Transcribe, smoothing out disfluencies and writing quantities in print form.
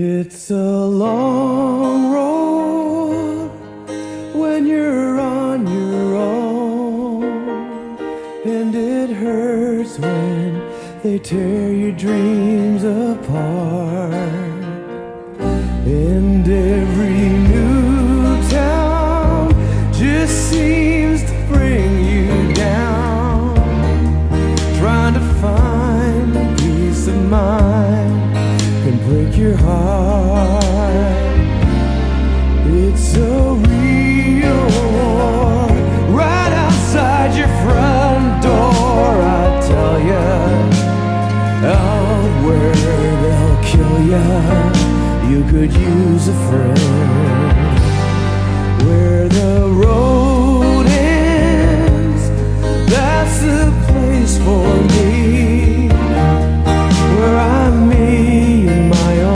It's a long road when you're on your own, and it hurts when they tear your dreams apart. And every new town just seems to bring you down, trying to find peace of mind can break your heart. It's a real war right outside your front door. I tell ya, out where they'll kill ya, you could use a friend. Where the road